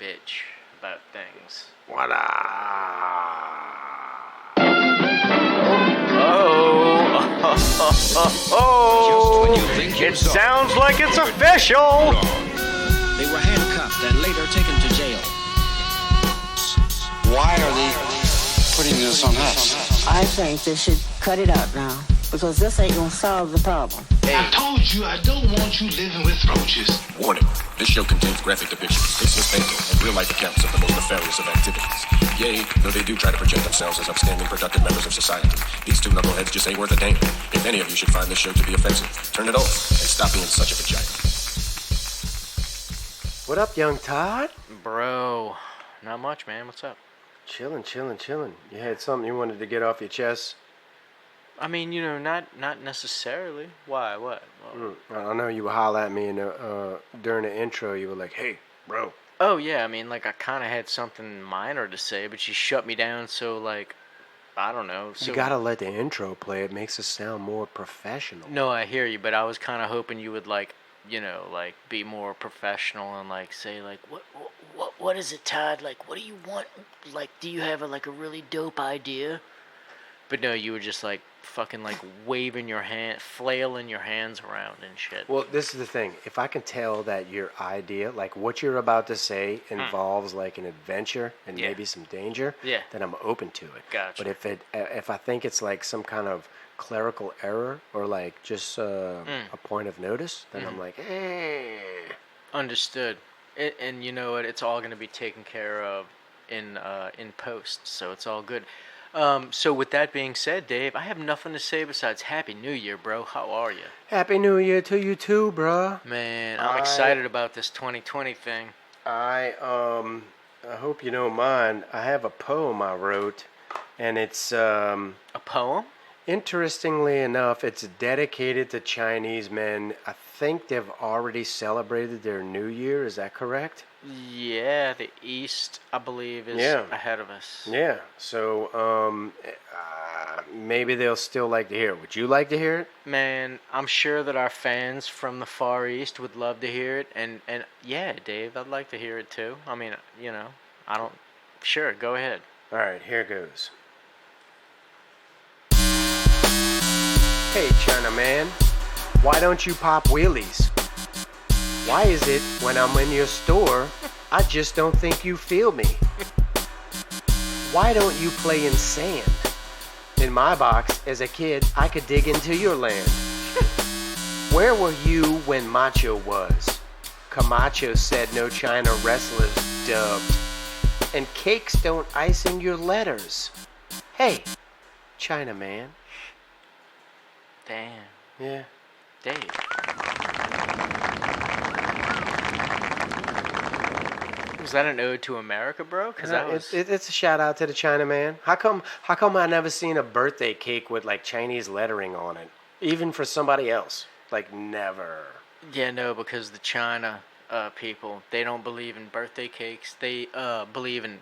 bitch about things. What Oh, it sounds like it's official. They were handcuffed and later taken to jail. Why are they putting this on us? I think they should cut it out now, because this ain't gonna solve the problem. I told you I don't want you living with roaches. Warning. This show contains graphic depictions, tasteless painting, and real-life accounts of the most nefarious of activities. Yea, though they do try to project themselves as upstanding, productive members of society, these two knuckleheads just ain't worth a damn. If any of you should find this show to be offensive, turn it off and stop being such a vagina. What up, young Todd? Bro, not much, man. What's up? Chilling. You had something you wanted to get off your chest? I mean, not necessarily. Why? What? I know you would holler at me during the intro. You were like, "Hey, bro." Oh yeah, I mean, like I kind of had something minor to say, but you shut me down. So like, I don't know. So, you gotta let the intro play. It makes us sound more professional. No, I hear you, but I was kind of hoping you would like be more professional and like say like, what is it, Todd? Like, what do you want? Like, do you have a really dope idea? But no, you were just like fucking like waving your hand, flailing your hands around and shit. Well, this is the thing. If I can tell that your idea, like what you're about to say, involves like an adventure and maybe some danger, then I'm open to it. Gotcha. But if I think it's like some kind of clerical error or like just a point of notice, then I'm like, Understood. And you know what? It's all going to be taken care of in post, so it's all good. So with that being said, Dave, I have nothing to say besides Happy New Year, bro. How are you? Happy New Year to you too, bruh. Man, I'm excited about this 2020 thing. I hope you don't mind. I have a poem I wrote, and it's a poem? Interestingly enough, it's dedicated to Chinese men. I think they've already celebrated their New Year. Is that correct? Yeah, the East, I believe, is ahead of us. Yeah, so maybe they'll still like to hear it. Would you like to hear it? Man, I'm sure that our fans from the Far East would love to hear it. And yeah, Dave, I'd like to hear it too. I mean, I don't... Sure, go ahead. All right, here goes. Hey, Chinaman, why don't you pop wheelies? Why is it when I'm in your store, I just don't think you feel me? Why don't you play in sand? In my box, as a kid, I could dig into your land. Where were you when Macho was? Camacho said no China wrestlers dubbed. And cakes don't icing your letters. Hey, Chinaman. Damn. Yeah. Dave. Was that an ode to America, bro? Cause that was... it's a shout out to the Chinaman. How come I never seen a birthday cake with like Chinese lettering on it, even for somebody else? Like never. Yeah, no, because the China people, they don't believe in birthday cakes. They believe in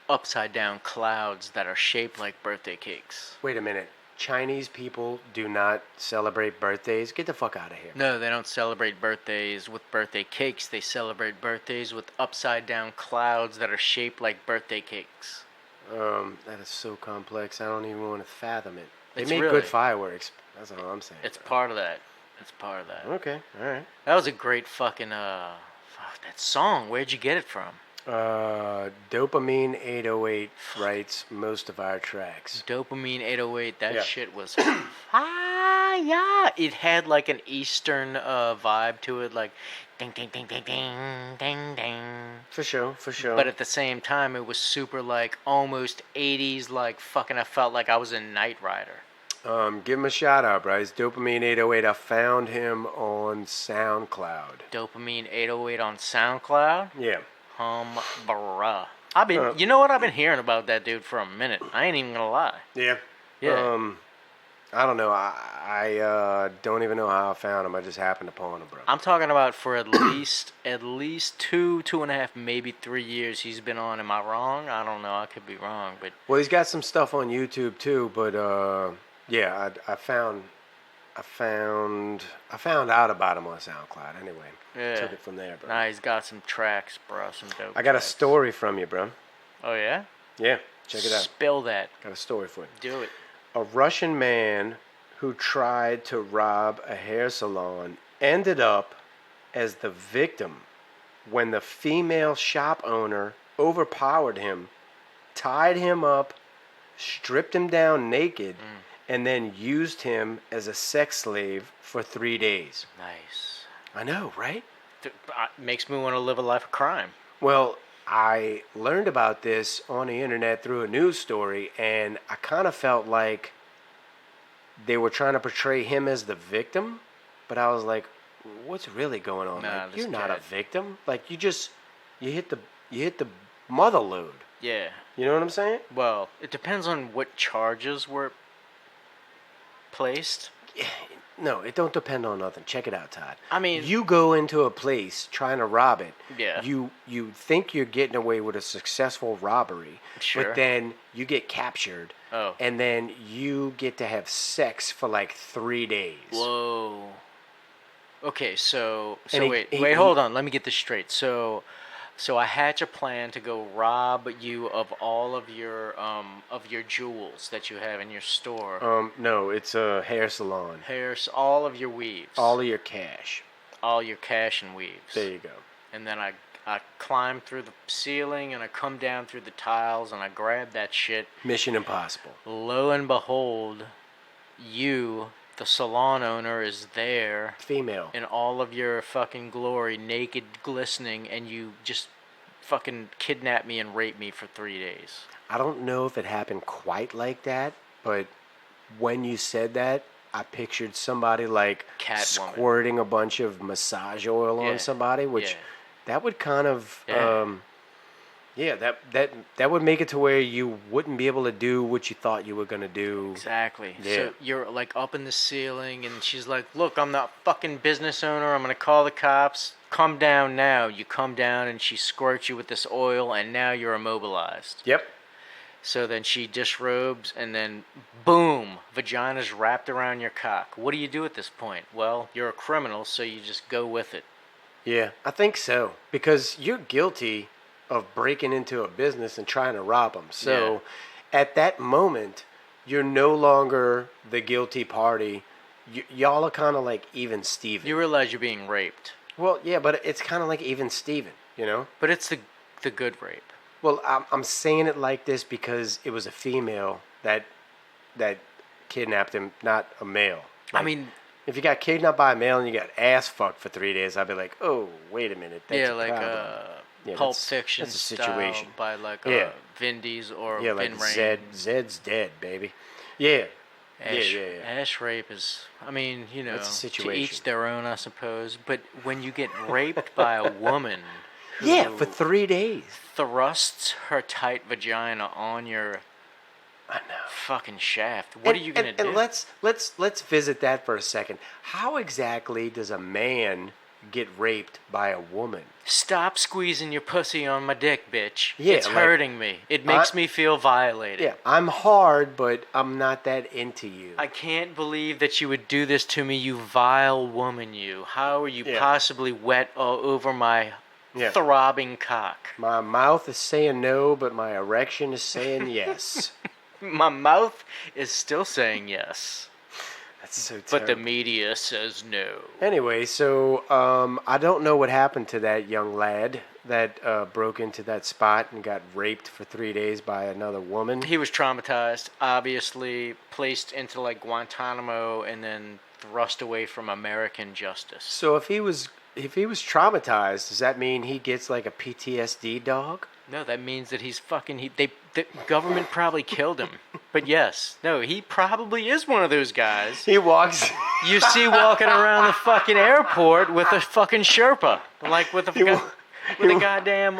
upside down clouds that are shaped like birthday cakes. Wait a minute. Chinese people do not celebrate birthdays? Get the fuck out of here. No, they don't celebrate birthdays with birthday cakes. They celebrate birthdays with upside down clouds that are shaped like birthday cakes. That is so complex. I don't even want to fathom it. They make really good fireworks. That's all I'm saying. It's part of that. It's part of that. Okay, all right. That was a great fucking that song. Where'd you get it from? Dopamine 808 writes most of our tracks. Dopamine 808, that shit was it had like an Eastern vibe to it, like ding ding ding ding ding ding ding. For sure. But at the same time, it was super like almost 80s, like fucking. I felt like I was a Knight Rider. Give him a shout out, bro. It's Dopamine 808. I found him on SoundCloud. Dopamine 808 on SoundCloud? Yeah. Bruh. I've been, you know what? I've been hearing about that dude for a minute. I ain't even gonna lie. Yeah. Yeah. I don't know. I don't even know how I found him. I just happened upon him, bro. I'm talking about for at least 2.5, maybe 3 years he's been on. Am I wrong? I don't know. I could be wrong, but well, he's got some stuff on YouTube too. But yeah, I found I found out about him on SoundCloud. Anyway, Yeah. took it from there, bro. Nah, he's got some tracks, bro. Some dope. I got a tracks. story from you, bro. Oh yeah. Yeah, check it out. Spill that. Got a story for you. Do it. A Russian man who tried to rob a hair salon ended up as the victim when the female shop owner overpowered him, tied him up, stripped him down naked, and then used him as a sex slave for 3 days. Nice. I know, right? Makes me want to live a life of crime. Well, I learned about this on the internet through a news story, and I kind of felt like they were trying to portray him as the victim, but I was like, what's really going on? Nah, like, this you're not a kid. victim. Like, you hit the mother load. Yeah. You know what I'm saying? Well, it depends on what charges were placed. No, it don't depend on nothing. Check it out, Todd. I mean- you go into a place trying to rob it. Yeah. You think you're getting away with a successful robbery, Sure. but then you get captured. Oh. And then you get to have sex for like 3 days. Whoa. Okay, so And he- wait, he- hold on. Let me get this straight. So I hatch a plan to go rob you of all of your jewels that you have in your store. No, it's a hair salon. Hairs, all of your weaves. All of your cash. all your cash and weaves. There you go. And then I climb through the ceiling and I come down through the tiles and I grab that shit. Mission impossible. Lo and behold, you, the salon owner, is there Female. in all of your fucking glory, naked, glistening, and you just fucking kidnap me and rape me for 3 days. I don't know if it happened quite like that, but when you said that, I pictured somebody like Catwoman. squirting a bunch of massage oil Yeah. on somebody, which Yeah. that would kind of Yeah. that would make it to where you wouldn't be able to do what you thought you were going to do. Exactly. Yeah. So you're like up in the ceiling and she's like, look, I'm not fucking business owner. I'm going to call the cops. Come down now. You come down and she squirts you with this oil and now you're immobilized. Yep. So then she disrobes and then boom, vagina's wrapped around your cock. What do you do at this point? Well, you're a criminal, so you just go with it. Yeah, I think so, because you're guilty of breaking into a business and trying to rob them. So at that moment, you're no longer the guilty party. Y'all are kind of like even Steven. You realize you're being raped. Well, yeah, but it's kind of like even Steven, you know? But it's the good rape. Well, I'm saying it like this because it was a female that kidnapped him, not a male. I Like, mean, if you got kidnapped by a male and you got ass fucked for 3 days, I'd be like, oh, wait a minute. That's yeah, a like problem. Yeah, Pulp that's- Fiction that's a style situation. by like Yeah. Vin Diesel or Yeah, Vin like Rain. Zed's dead, baby. Yeah. Ash, yeah. ash rape is, I mean, you know, That's a to situation. each their own, I suppose. But when you get raped by a woman who Yeah, for 3 days. thrusts her tight vagina on your I know. fucking shaft, what are you gonna do? And let's visit that for a second. How exactly does a man get raped by a woman? Stop squeezing your pussy on my dick, bitch. Yeah, it's like, hurting me. It makes me feel violated. Yeah, I'm hard, but I'm not that into you. I can't believe that you would do this to me, you vile woman, you. How are you Yeah. possibly wet all over my Yeah. throbbing cock? My mouth is saying no, but my erection is saying yes. My mouth is still saying yes, That's so terrible. but the media says no. Anyway, so I don't know what happened to that young lad that broke into that spot and got raped for 3 days by another woman. He was traumatized, obviously placed into like Guantanamo and then thrust away from American justice. So if he was traumatized, does that mean he gets like a PTSD dog? No, that means that he's fucking. The government probably killed him. But yes, no, he probably is one of those guys He walks. you see walking around the fucking airport with a fucking Sherpa, like with a goddamn.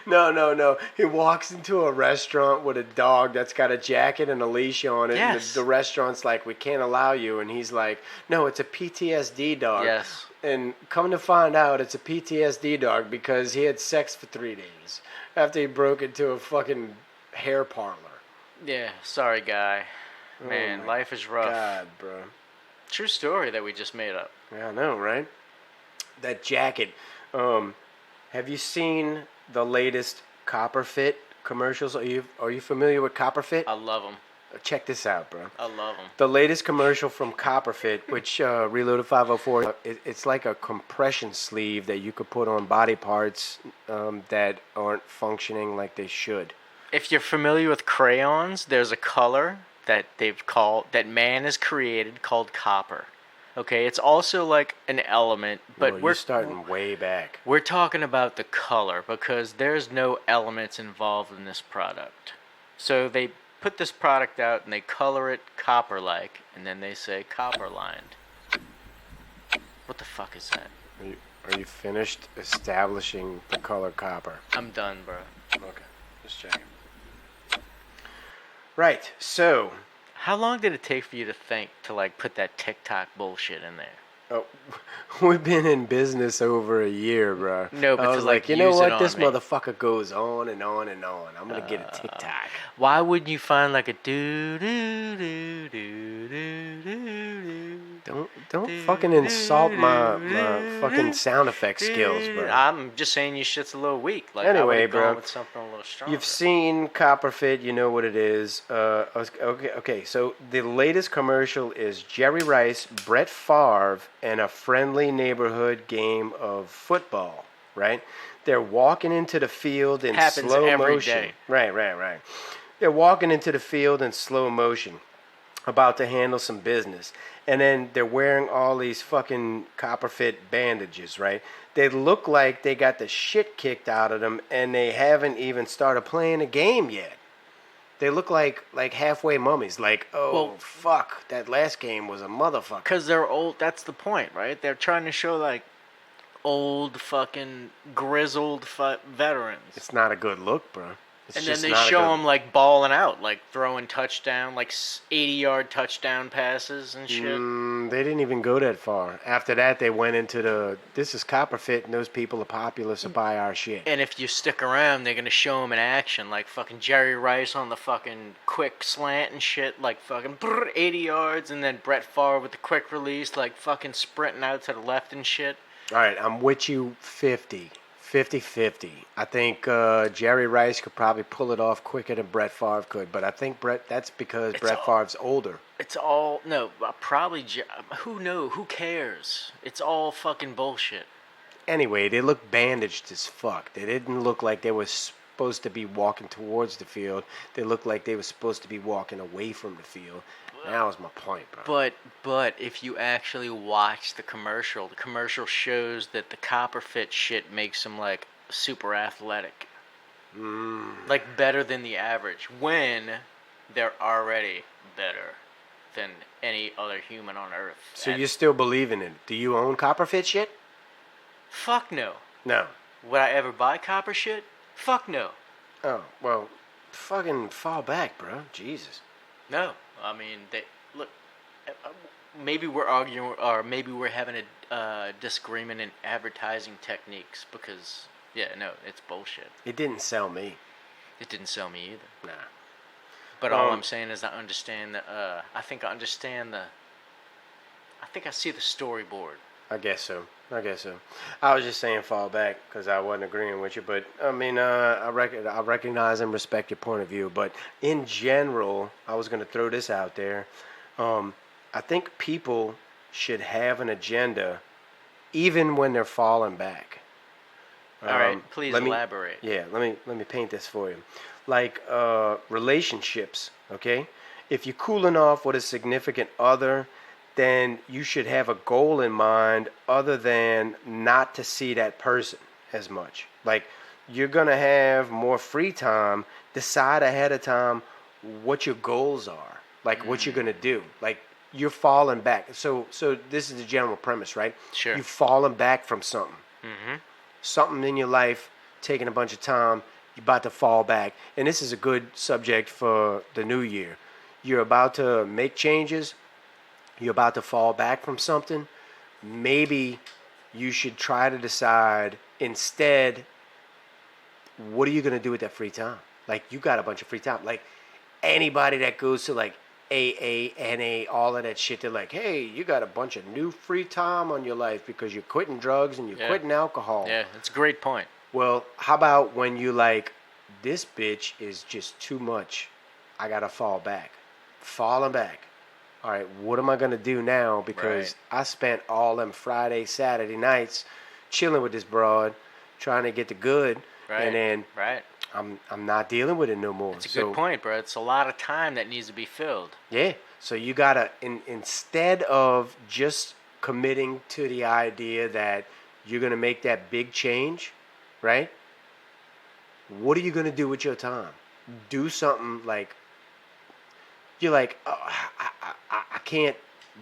No. He walks into a restaurant with a dog that's got a jacket and a leash on it. Yes. And the restaurant's like, we can't allow you. And he's like, no, it's a PTSD dog. Yes. And come to find out, it's a PTSD dog because he had sex for 3 days after he broke into a fucking hair parlor. Yeah, sorry, guy. Man, my life is rough. God, bro. True story that we just made up. Yeah, I know, right? That jacket. Have you seen the latest Copperfit commercials? Are you familiar with Copperfit? I love them. Check this out, bro. I love them. The latest commercial from Copperfit, which Reloaded 504, it's like a compression sleeve that you could put on body parts that aren't functioning like they should. If you're familiar with crayons, there's a color that that man has created called copper. Okay, it's also like an element, but Well, you're starting way back. we're talking about the color because there's no elements involved in this product. So they put this product out and they color it copper-like, and then they say copper-lined. What the fuck is that? Are you finished establishing the color copper? I'm done, bro. Okay, just checking. Right, so How long did it take for you to think to like put that TikTok bullshit in there? oh, we've been in business over a year, bro. No, but I to, was like, you know use it what? This on me. motherfucker goes on and on and on. I'm gonna get a TikTok. Why wouldn't you find like a do do do do do do do? Don't fucking insult my fucking sound effect skills, bro. I'm just saying your shit's a little weak. Like I Anyway, would've gone bro, with something a little stronger. You've seen Copperfit, you know what it is. Okay. So the latest commercial is Jerry Rice, Brett Favre, and a friendly neighborhood game of football. Right? They're walking into the field in Happens slow every motion. day. Right. They're walking into the field in slow motion, about to handle some business. And then they're wearing all these fucking Copperfit bandages, right? They look like they got the shit kicked out of them, and they haven't even started playing a game yet. They look like halfway mummies. Like, oh, Well- fuck, that last game was a motherfucker. Because they're old. That's the point, right? They're trying to show like old fucking grizzled veterans. It's not a good look, bro. It's And then just they not a show good- them like balling out, like throwing touchdown, like 80-yard touchdown passes and shit. They didn't even go that far. After that, they went into this is Copperfit, and those people are popular, so buy our shit. And if you stick around, they're gonna show them in action, like fucking Jerry Rice on the fucking quick slant and shit, like fucking 80 yards, and then Brett Favre with the quick release, like fucking sprinting out to the left and shit. All right, I'm with you 50. 50-50. I think Jerry Rice could probably pull it off quicker than Brett Favre could, but I think that's because Brett Favre's older. It's all no, probably. Who cares? It's all fucking bullshit. Anyway, they look bandaged as fuck. They didn't look like they were supposed to be walking towards the field. They looked like they were supposed to be walking away from the field. That was my point, bro. But if you actually watch the commercial shows that the Copperfit shit makes them like super athletic. Like better than the average when they're already better than any other human on earth. So And you still believe in it? Do you own Copperfit shit? fuck no. No. Would I ever buy copper shit? Fuck no. Oh, well, fucking fall back, bro. Jesus. No. I mean, look. Maybe we're arguing, or maybe we're having a disagreement in advertising techniques because, yeah, no, it's bullshit. It didn't sell me. It didn't sell me either. Nah. But all I'm saying is I understand the. I think I see the storyboard. I guess so. I was just saying fall back because I wasn't agreeing with you. But, I mean, I recognize and respect your point of view. But in general, I was going to throw this out there. I think people should have an agenda even when they're falling back. All right, please elaborate. Yeah, let me paint this for you. Like relationships, okay? If you're cooling off with a significant other, then you should have a goal in mind other than not to see that person as much. Like, you're going to have more free time. Decide ahead of time what your goals are, like what you're going to do. Like, you're falling back. So this is the general premise, right? Sure. You're falling back from something. Mm-hmm. Something in your life taking a bunch of time. You're about to fall back. And this is a good subject for the new year. You're about to make changes. You're about to fall back from something. Maybe you should try to decide instead, what are you going to do with that free time? Like, you got a bunch of free time. Like, anybody that goes to, like, AA, NA, all of that shit. They're like, hey, you got a bunch of new free time on your life because you're quitting drugs and you're quitting alcohol. Yeah, it's a great point. Well, how about when you like, this bitch is just too much. I gotta fall back. Falling back. All right, what am I gonna do now? Because I spent all them Friday, Saturday nights chilling with this broad, trying to get the good, and then I'm not dealing with it no more. It's a good point, bro. It's a lot of time that needs to be filled. Yeah. So you gotta, instead of just committing to the idea that you're gonna make that big change, right? What are you gonna do with your time? Do something like, you're like, oh, I can't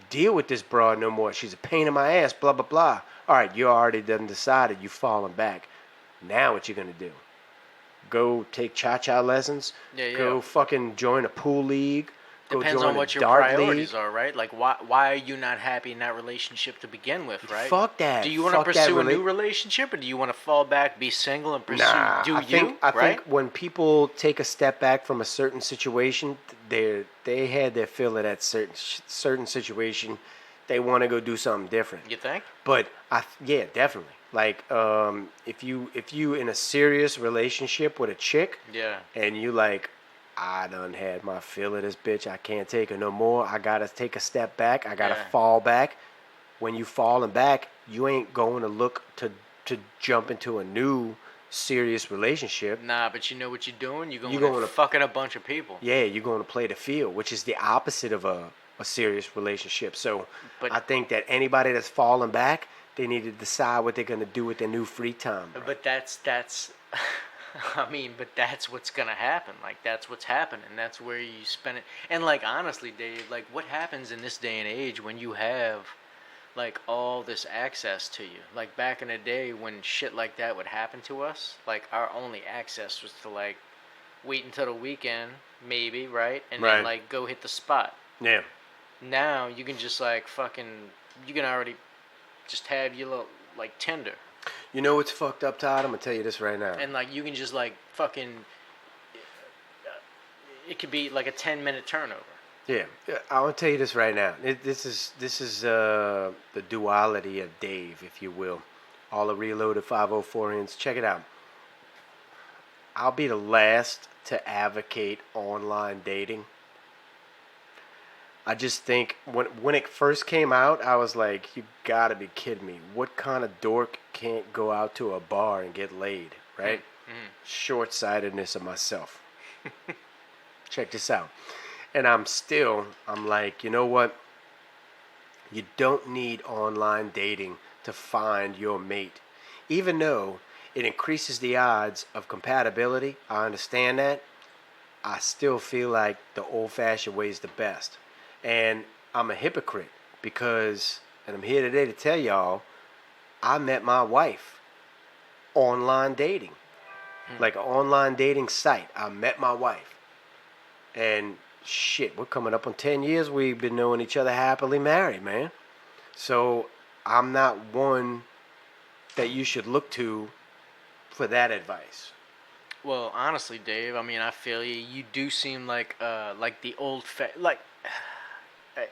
deal with this broad no more. She's a pain in my ass. Blah blah blah. All right, you already done decided. You falling back. Now what you gonna do? Go take cha-cha lessons. Go fucking join a pool league. Depends on what your priorities are, right? Like, why are you not happy in that relationship to begin with, right? Fuck that. Do you want to pursue a new relationship, or do you want to fall back, be single, and pursue I think when people take a step back from a certain situation, they had their fill of that certain situation. They want to go do something different. You think? But yeah, definitely. Like, if you in a serious relationship with a chick, and you like, I done had my fill of this bitch. I can't take her no more. I gotta take a step back. I gotta fall back. When you falling back, you ain't going to look to jump into a new serious relationship. Nah, but you know what you're doing? You're going to fucking a bunch of people. Yeah, you're going to play the field, which is the opposite of a serious relationship. So I think that anybody that's falling back, they need to decide what they're going to do with their new free time. Bro. But that's I mean, but that's what's going to happen. Like, that's what's happening. That's where you spend it. And, like, honestly, Dave, like, what happens in this day and age when you have, like, all this access to you? Like, back in the day when shit like that would happen to us, like, our only access was to, like, wait until the weekend, maybe, right? And then, like, go hit the spot. Yeah. Now, you can just, like, you can already just have your little, like, Tinder. You know what's fucked up, Todd? I'm going to tell you this right now. And, like, you can just, like, fucking... It could be, like, a 10-minute turnover. Yeah. I want to tell you this right now. This is the duality of Dave, if you will. All the reloaded 504ins. Check it out. I'll be the last to advocate online dating. I just think when it first came out, I was like, you gotta be kidding me. What kind of dork can't go out to a bar and get laid, right? Mm-hmm. Short-sightedness of myself. Check this out. And I'm like, you know what? You don't need online dating to find your mate. Even though it increases the odds of compatibility, I understand that. I still feel like the old-fashioned way is the best. And I'm a hypocrite because, and I'm here today to tell y'all, I met my wife online dating. Like an online dating site. I met my wife. And shit, we're coming up on 10 years. We've been knowing each other happily married, man. So I'm not one that you should look to for that advice. Well, honestly, Dave, I mean, I feel you. You do seem like the old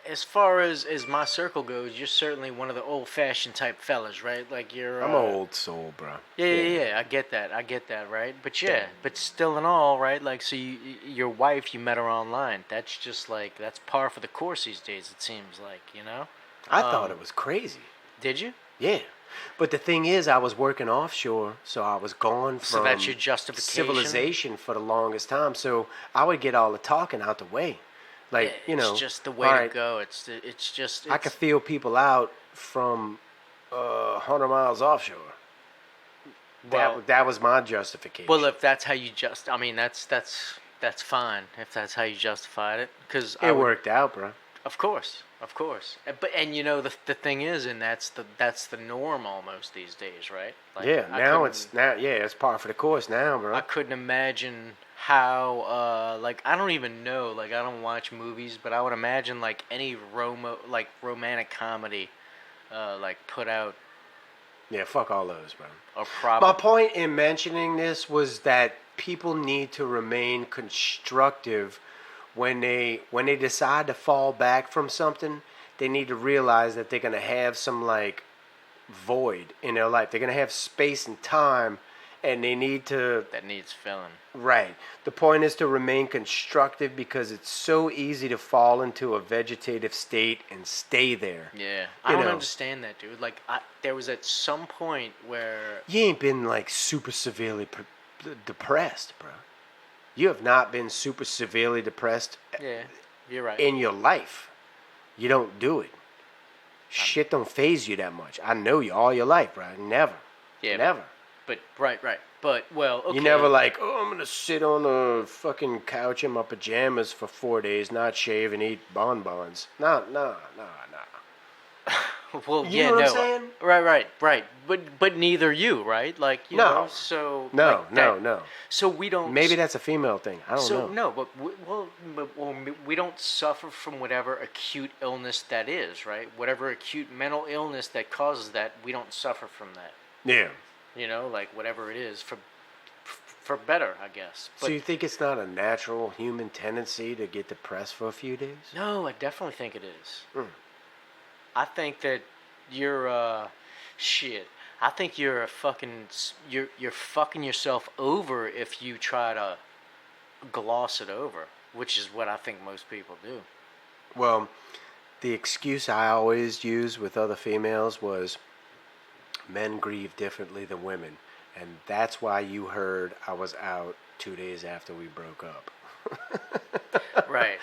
as far as my circle goes, you're certainly one of the old-fashioned type fellas, right? Like you're. I'm an old soul, bro. Yeah. I get that, right? But yeah, but still in all, right? Like, so your wife, you met her online. That's just like that's par for the course these days. It seems like, you know. I thought it was crazy. Did you? Yeah. But the thing is, I was working offshore, so I was gone from so that's your justification? Civilization for the longest time. So I would get all the talking out the way. Like, you know, it's just the way to go. I could feel people out from 100 miles offshore. That was my justification. Well, if that's how you I mean, that's fine. If that's how you justified it, because it worked out, bro. Of course. But you know the thing is, and that's the norm almost these days, right? Like, it's par for the course now, bro. I couldn't imagine how I don't even know, like I don't watch movies, but I would imagine like any romantic comedy put out. Yeah, fuck all those, bro. My point in mentioning this was that people need to remain constructive when they decide to fall back from something, they need to realize that they're gonna have some like void in their life. They're gonna have space and time, and they need to. That needs filling. Right. The point is to remain constructive because it's so easy to fall into a vegetative state and stay there. Yeah, I You don't know. understand that, dude. Like, there was at some point where You ain't been like super severely depressed, bro. You have not been super severely depressed yeah, you're right. in your life. You don't do it. Shit don't phase you that much. I know you all your life, bro. Never. Yeah, Never. But right. But well, okay. You never like, oh, I'm gonna sit on a fucking couch in my pajamas for 4 days, not shave and eat bonbons. No. Well, You yeah, know what I'm no. saying? Right. But neither you, right? Like, you No. know, so No, like that- no. So we don't. Maybe that's a female thing. I don't know. No, but we don't suffer from whatever acute illness that is, right? Whatever acute mental illness that causes that, we don't suffer from that. Yeah. You know, like whatever it is, for better, I guess. So But you think it's not a natural human tendency to get depressed for a few days? no, I definitely think it is. Mm. I think that you're shit. I think you're a fucking you're fucking yourself over if you try to gloss it over, which is what I think most people do. Well, the excuse I always used with other females was men grieve differently than women. And that's why you heard I was out 2 days after we broke up. Right.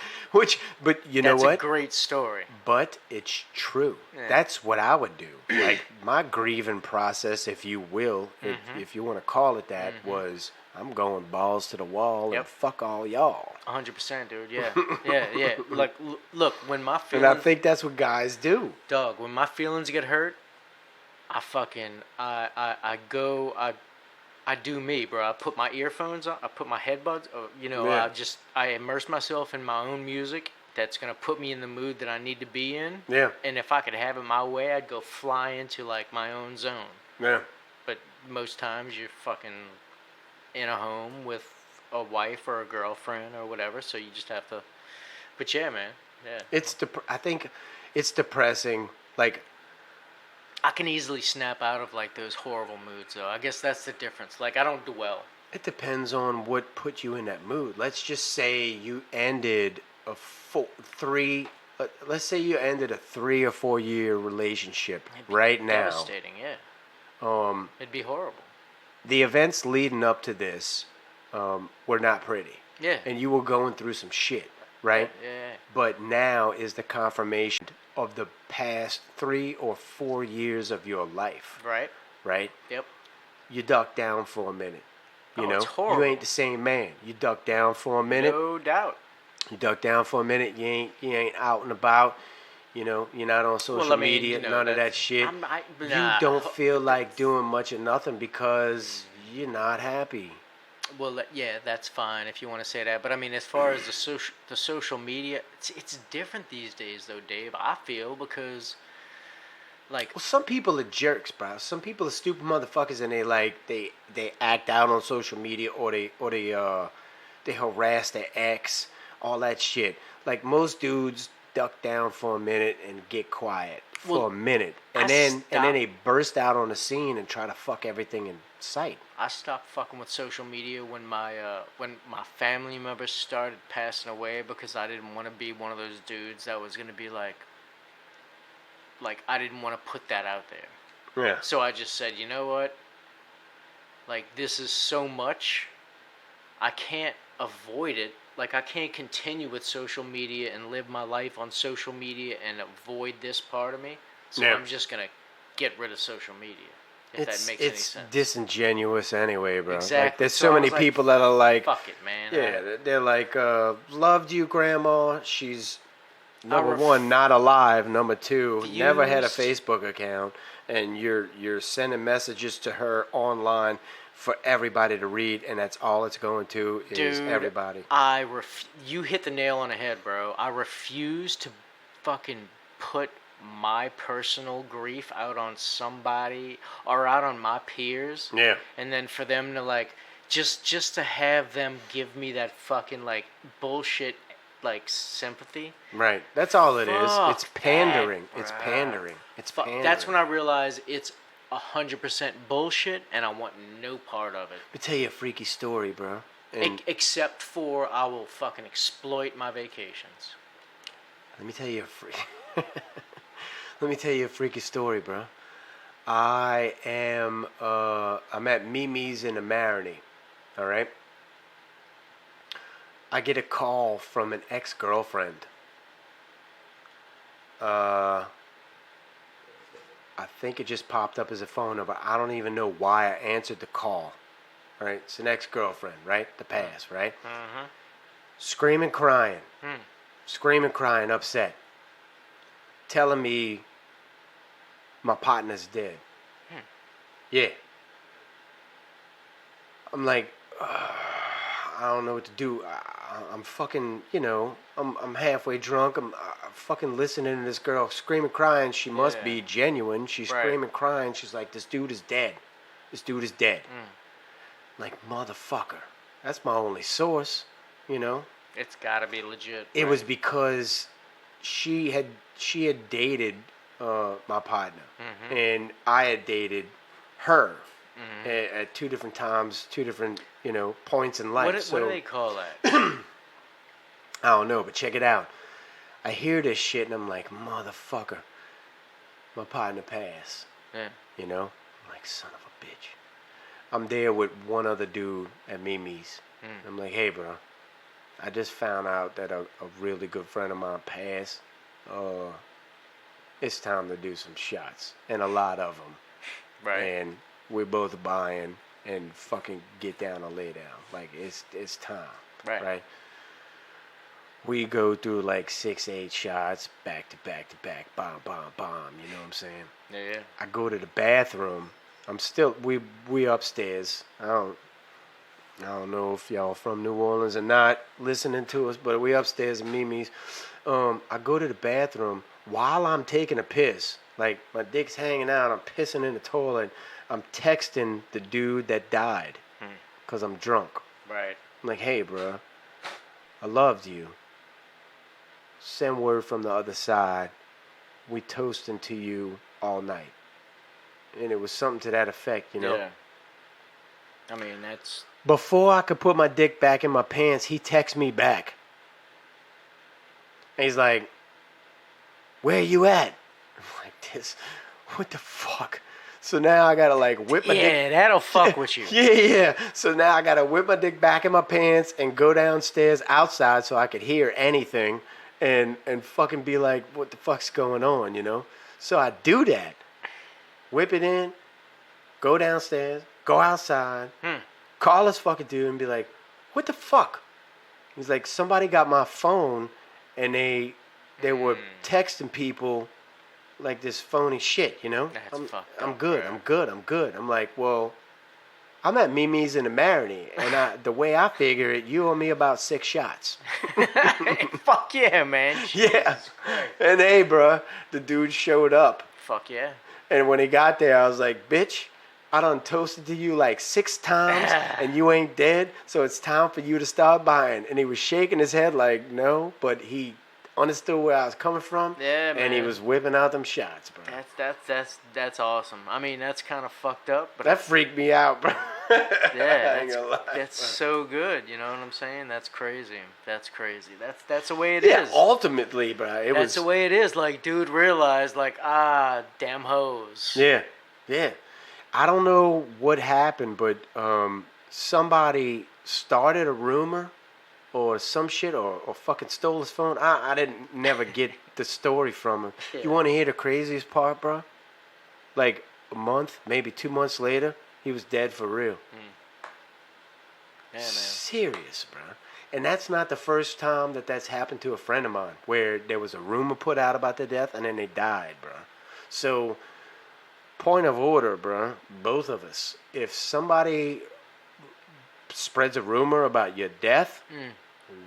But you know That's what? a great story. But it's true. Yeah. That's what I would do. Like my grieving process, if you will, if you want to call it that, was I'm going balls to the wall Yep. and fuck all y'all. 100%, dude. Yeah. Yeah. Like, look, when my And feelings, I think that's what guys do. dog, when my feelings get hurt, I fucking, I do me, bro. I put my earphones on. I put my headbuds. You know, Yeah. I immerse myself in my own music. That's gonna put me in the mood that I need to be in. Yeah. And if I could have it my way, I'd go fly into like my own zone. Yeah. But most times you're fucking in a home with a wife or a girlfriend or whatever, so you just have to. But yeah, man. Yeah. I think it's depressing. Like, I can easily snap out of like those horrible moods, though. I guess that's the difference. Like, I don't dwell. it depends on what put you in that mood. Let's just say you ended let's say you ended a 3 or 4 year relationship right now. Devastating, yeah. It'd be horrible. The events leading up to this were not pretty. Yeah. And you were going through some shit, right? Yeah. But now is the confirmation of the past 3 or 4 years of your life, Right. right? Yep. You duck down for a minute. You know, It's horrible. you ain't the same man. You duck down for a minute. No doubt. You duck down for a minute. You ain't out and about. You know, you're not on social media. None of that shit. You don't feel like doing much of nothing because you're not happy. Well, yeah, that's fine if you want to say that. But I mean, as far as the social media, it's different these days, though, Dave. I feel because, like, Well, some people are jerks, bro. Some people are stupid motherfuckers, and they act out on social media, or they harass their ex, all that shit. Like most dudes duck down for a minute and get quiet for a minute, and then they burst out on the scene and try to fuck everything in sight. I stopped fucking with social media when my family members started passing away because I didn't want to be one of those dudes that was gonna be like I didn't want to put that out there. Yeah. So I just said, you know what? Like, this is so much. I can't avoid it. Like, I can't continue with social media and live my life on social media and avoid this part of me. So Yeah. I'm just gonna get rid of social media. If that makes any It's sense. disingenuous anyway, bro. Exactly. Like, there's So so I many was like, people that are like, Fuck it, man. yeah, they're like, loved you, grandma. She's number ref- one, not alive. Number two, never had a Views. Facebook account, and you're sending messages to her online for everybody to read, and that's all it's going to is Dude, everybody. You hit the nail on the head, bro. I refuse to fucking put my personal grief out on somebody or out on my peers. Yeah. And then for them to like just to have them give me that fucking like bullshit like sympathy. Right. That's all it is. Fuck It's pandering. that, It's bruh. pandering. It's pandering. That's when I realized it's 100% bullshit, and I want no part of it. Let me tell you a freaky story, bro. And Except for I will fucking exploit my vacations. let me tell you let me tell you a freaky story, bro. I'm at Mimi's in the Marinee. All right. I get a call from an ex-girlfriend. I think it just popped up as a phone number. I don't even know why I answered the call. Right? It's an ex-girlfriend, right? The past, right? Mm-hmm. Screaming, crying. Screaming, crying, upset. Telling me my partner's dead. Yeah. I'm like, I don't know what to do. I'm fucking, I'm halfway drunk. I'm fucking listening to this girl screaming, crying. She must be genuine. She's screaming, crying. She's like, this dude is dead. This dude is dead. Like, motherfucker. That's my only source, It's gotta be legit. It right? was because she had dated my partner, and I had dated her at two different times, two different points in life. What do they call that? I don't know, but check it out. I hear this shit and I'm like, motherfucker, my partner passed. Yeah. I'm like, son of a bitch. I'm there with one other dude at Mimi's. I'm like, hey, bro, I just found out that a really good friend of mine passed. It's time to do some shots, and a lot of them. Right. And we're both buying and fucking get down or lay down. Like, it's time. Right? We go through like 6-8 shots, back to back to back, bomb, bomb, bomb. You know what I'm saying? Yeah. I go to the bathroom. I'm still we upstairs. I don't know if y'all from New Orleans or not listening to us, but we upstairs at Mimi's. I go to the bathroom while I'm taking a piss. Like, my dick's hanging out. I'm pissing in the toilet. I'm texting the dude that died because I'm drunk. Right. I'm like, hey, bro, I loved you. Send word from the other side. We toasting to you all night. And it was something to that effect, Yeah. I mean, that's... Before I could put my dick back in my pants, he texts me back. And he's like, where you at? I'm like, this, what the fuck? So now I gotta like whip my dick. Yeah, that'll fuck with you. Yeah. So now I gotta whip my dick back in my pants and go downstairs outside so I could hear anything and fucking be like, what the fuck's going on, So I do that. Whip it in, go downstairs, go outside, call this fucking dude and be like, what the fuck? He's like, somebody got my phone and they were texting people like this phony shit, That's fucked I'm up, good, bro. I'm good. I'm like, well, I'm at Mimi's in the Marinee, and the way I figure it, you owe me about 6 shots. Fuck yeah, man. Yeah. And hey, bro, the dude showed up. Fuck yeah. And when he got there, I was like, bitch, I done toasted to you like 6 times, and you ain't dead, so it's time for you to start buying. And he was shaking his head like, no, but he understood where I was coming from. Yeah, man. And he was whipping out them shots, bro. That's awesome. I mean, that's kind of fucked up, but That freaked me out, bro. yeah, I ain't gonna lie, that's bro. so good. You know what I'm saying? That's crazy. That's crazy. That's the way it Yeah, is. ultimately, bro. That's the way it is. Like, dude realized, like, damn hoes. Yeah. I don't know what happened, but somebody started a rumor or some shit or fucking stole his phone. I didn't never get the story from him. Yeah. You want to hear the craziest part, bro? Like a month, maybe 2 months later, he was dead for real. Yeah, man. Serious, bro. And that's not the first time that's happened to a friend of mine, where there was a rumor put out about their death and then they died, bro. So, point of order, bro, both of us. If somebody spreads a rumor about your death,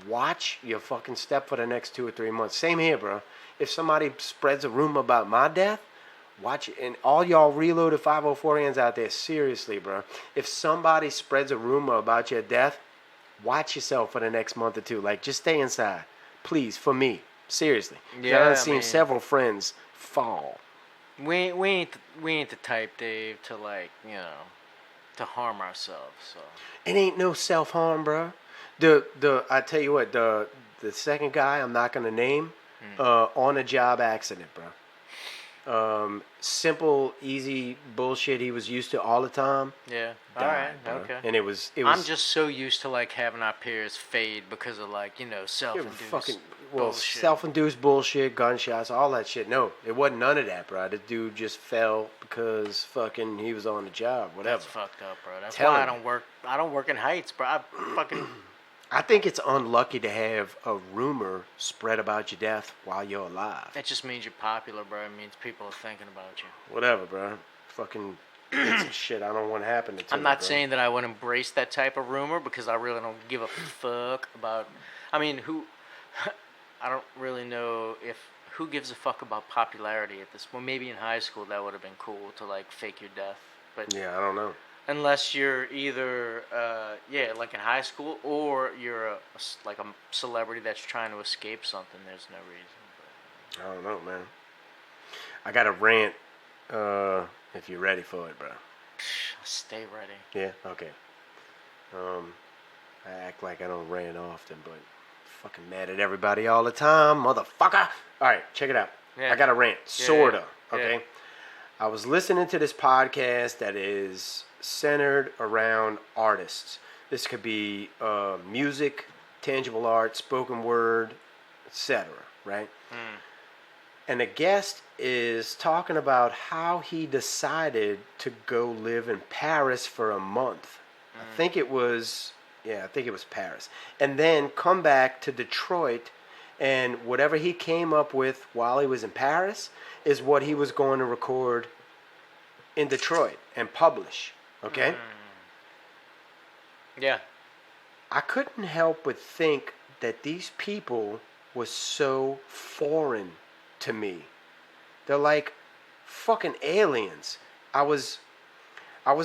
watch your fucking step for the next 2 or 3 months. Same here, bro. If somebody spreads a rumor about my death, watch it. And all y'all reloaded 504 out there, seriously, bro. If somebody spreads a rumor about your death, watch yourself for the next month or two. Like, just stay inside. Please, for me. Seriously. 'Cause Yeah, I've seen man. several friends fall. We ain't the type, Dave, to like, to harm ourselves. So It ain't no self-harm, bro. I tell you what, the second guy I'm not going to name, on a job accident, bro. Simple, easy bullshit he was used to all the time. yeah, all Died, right, bro. okay. And it was. I'm just so used to like having our peers fade because of like it was self-induced fucking bullshit. self-induced bullshit, gunshots, all that shit. No, it wasn't none of that, bro. The dude just fell because fucking he was on the job, whatever. That's fucked up, bro. That's Tell why him. I don't work in heights, bro. I fucking I think it's unlucky to have a rumor spread about your death while you're alive. That just means you're popular, bro. It means people are thinking about you. Whatever, bro. Fucking it's some shit I don't want to happen to. I'm not saying that I would embrace that type of rumor because I really don't give a fuck about. I mean, I don't really know who gives a fuck about popularity at this. Well, maybe in high school that would have been cool to like fake your death, but Yeah, I don't know. unless you're either like in high school, or you're like a celebrity that's trying to escape something, there's no reason. I don't know, man. I got a rant. If you're ready for it, bro. Stay ready. Yeah. Okay. I act like I don't rant often, but fucking mad at everybody all the time, motherfucker. All right, check it out. Yeah. I got a rant, Yeah, sorta. yeah. Okay. Yeah. I was listening to this podcast that is centered around artists. This could be music, tangible art, spoken word, etc. Right? And the guest is talking about how he decided to go live in Paris for a month. I think it was Paris. And then come back to Detroit, and whatever he came up with while he was in Paris is what he was going to record in Detroit and publish. Okay? Yeah. I couldn't help but think that these people were so foreign to me. They're like fucking aliens. I was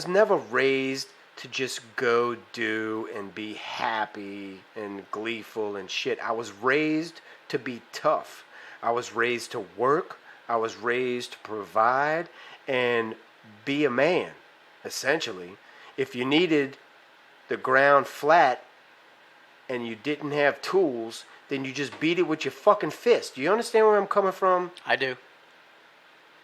never raised to just go do and be happy and gleeful and shit. I was raised to be tough. I was raised to work. I was raised to provide and be a man, essentially. If you needed the ground flat and you didn't have tools, then you just beat it with your fucking fist. Do you understand where I'm coming from? I do.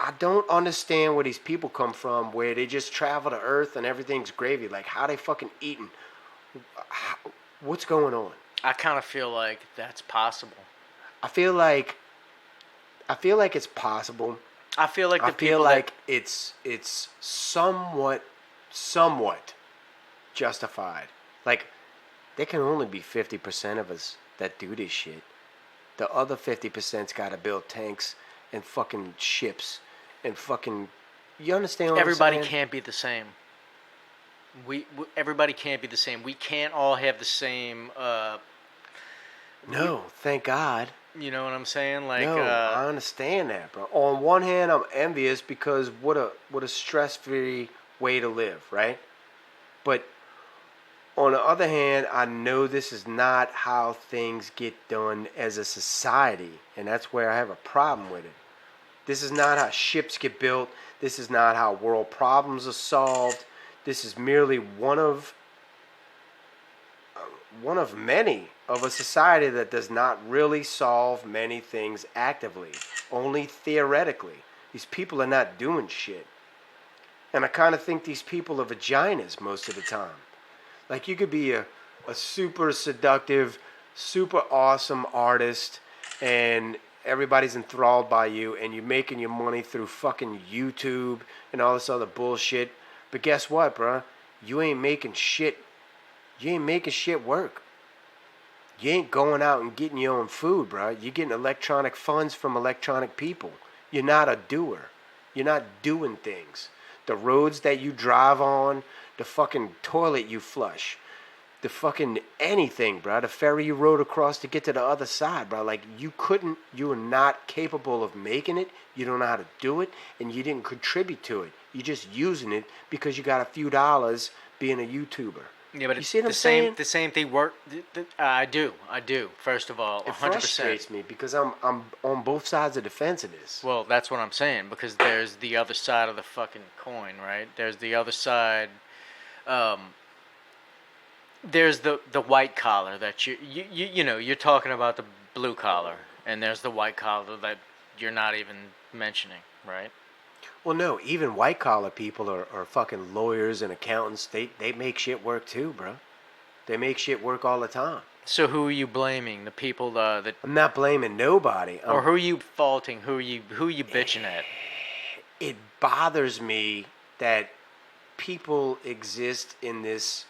I don't understand where these people come from, where they just travel to Earth and everything's gravy. Like, how they fucking eating? What's going on? I kind of feel like that's possible. I feel like it's possible. I feel like I feel like it's somewhat justified. Like, there can only be 50% of us that do this shit. The other 50%'s got to build tanks and fucking ships and fucking. You understand what everybody I'm saying? can't be the same. Everybody can't be the same. We can't all have the same. No, thank God. You know what I'm saying? Like, No, I understand that, bro. On one hand, I'm envious because what a stress-free way to live, right? But on the other hand, I know this is not how things get done as a society, and that's where I have a problem with it. This is not how ships get built. This is not how world problems are solved. This is merely one of many of a society that does not really solve many things actively, only theoretically. These people are not doing shit. And I kind of think these people are vaginas most of the time. Like, you could be a super seductive, super awesome artist, and everybody's enthralled by you, and you're making your money through fucking YouTube and all this other bullshit. But guess what, bro? You ain't making shit. You ain't making shit work. You ain't going out and getting your own food, bro. You're getting electronic funds from electronic people. You're not a doer. You're not doing things. The roads that you drive on, the fucking toilet you flush, the fucking anything, bro. The ferry you rode across to get to the other side, bro. Like, you are not capable of making it. You don't know how to do it, and you didn't contribute to it. You're just using it because you got a few dollars being a YouTuber. Yeah, but You see what the I'm same saying? the same thing work. I do. First of all, It 100%. frustrates me because I'm on both sides of the fence of this. Well, that's what I'm saying because there's the other side of the fucking coin, right? There's the other side. There's the white collar that you know you're talking about the blue collar, and there's the white collar that you're not even mentioning, right? Well, no, even white collar people are fucking lawyers and accountants. They make shit work too, bro. They make shit work all the time. So who are you blaming? The people that, I'm not blaming nobody. or who are you faulting? Who are you bitching at? It bothers me that people exist in this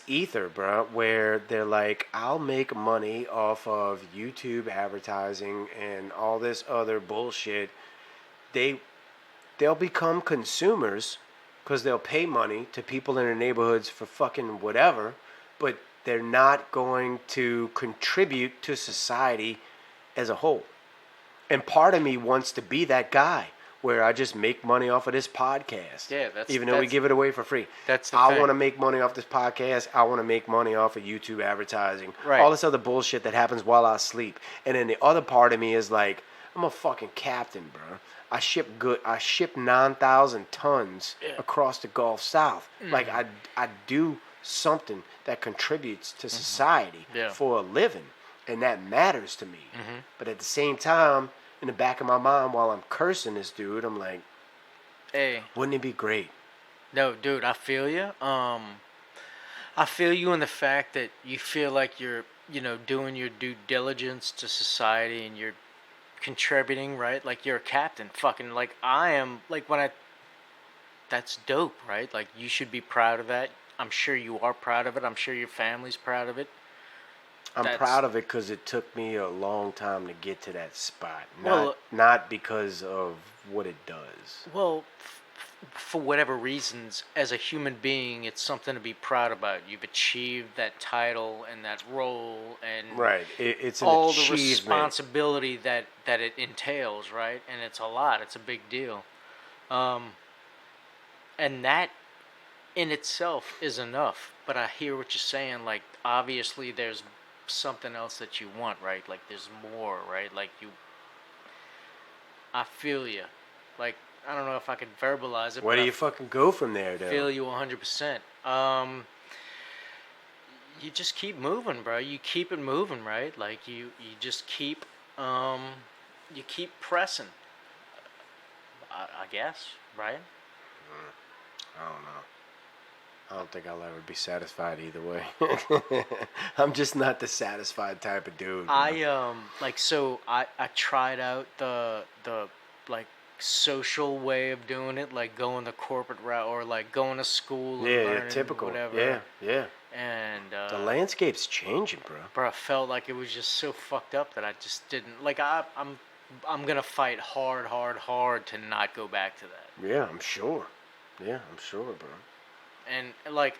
ether, bro, where they're like, I'll make money off of YouTube advertising and all this other bullshit. They'll become consumers because they'll pay money to people in their neighborhoods for fucking whatever, but they're not going to contribute to society as a whole. And part of me wants to be that guy where I just make money off of this podcast. Yeah, even though we give it away for free. That's the I thing. want to make money off this podcast. I want to make money off of YouTube advertising. Right. All this other bullshit that happens while I sleep. And then the other part of me is like, I'm a fucking captain, bro. I ship 9,000 tons across the Gulf South. Like I do something that contributes to society for a living, and that matters to me. But at the same time, in the back of my mind, while I'm cursing this dude, I'm like, Hey, wouldn't it be great? no, dude, I feel you. I feel you in the fact that you feel like you're, doing your due diligence to society and you're contributing, right? Like you're a captain. Fucking like I am. Like that's dope, right? Like you should be proud of that. I'm sure you are proud of it. I'm sure your family's proud of it. I'm proud of it because it took me a long time to get to that spot. Well, Not because of what it does. Well, for whatever reasons, as a human being, it's something to be proud about. You've achieved that title and that role, and Right. It's an all achievement. the responsibility that it entails, right? And it's a lot. It's a big deal. And that in itself is enough. But I hear what you're saying. Like, obviously, there's something else that you want, right? Like, there's more, right? Like, I feel you. Like, I don't know if I could verbalize it. Where do you fucking go from there, though? I feel you 100%. You just keep moving, bro. You keep it moving, right? Like, you just keep, you keep pressing. I guess, right? I don't know. I don't think I'll ever be satisfied either way. I'm just not the satisfied type of dude. I tried out the like social way of doing it, like going the corporate route or like going to school and learning typical. whatever. Yeah. And The landscape's changing, bro. Bro, I felt like it was just so fucked up that I just didn't like. I'm gonna fight hard to not go back to that. Yeah, I'm sure. Yeah, I'm sure, bro. And like,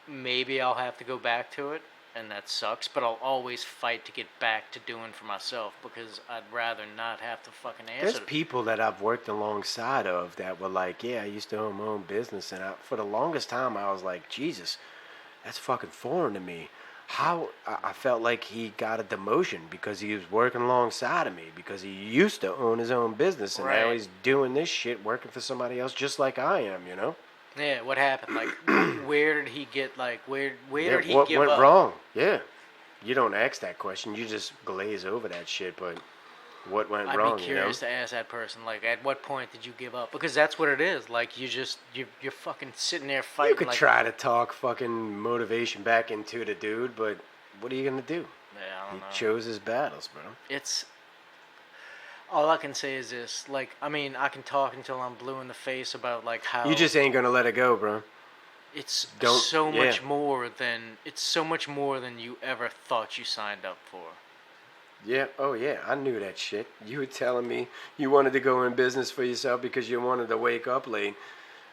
maybe I'll have to go back to it, and that sucks, but I'll always fight to get back to doing for myself because I'd rather not have to fucking answer. There's people that I've worked alongside of that were like, yeah, I used to own my own business, and for the longest time I was like, Jesus, that's fucking foreign to me. How I felt like he got a demotion because he was working alongside of me because he used to own his own business, and now he's doing this shit working for somebody else just like I am, Yeah, what happened? Like, where did he get, like, where did he what give went up? wrong? Yeah. You don't ask that question. You just glaze over that shit, but what went wrong, I'd be curious to ask that person, like, at what point did you give up? Because that's what it is. Like, you're fucking sitting there fighting. You could try to talk fucking motivation back into the dude, but what are you going to do? Yeah, I don't know. He chose his battles, bro. All I can say is this, like, I mean, I can talk until I'm blue in the face about, like, how... You just ain't gonna let it go, bro. It's so much more than you ever thought you signed up for. Yeah, oh yeah, I knew that shit. You were telling me you wanted to go in business for yourself because you wanted to wake up late.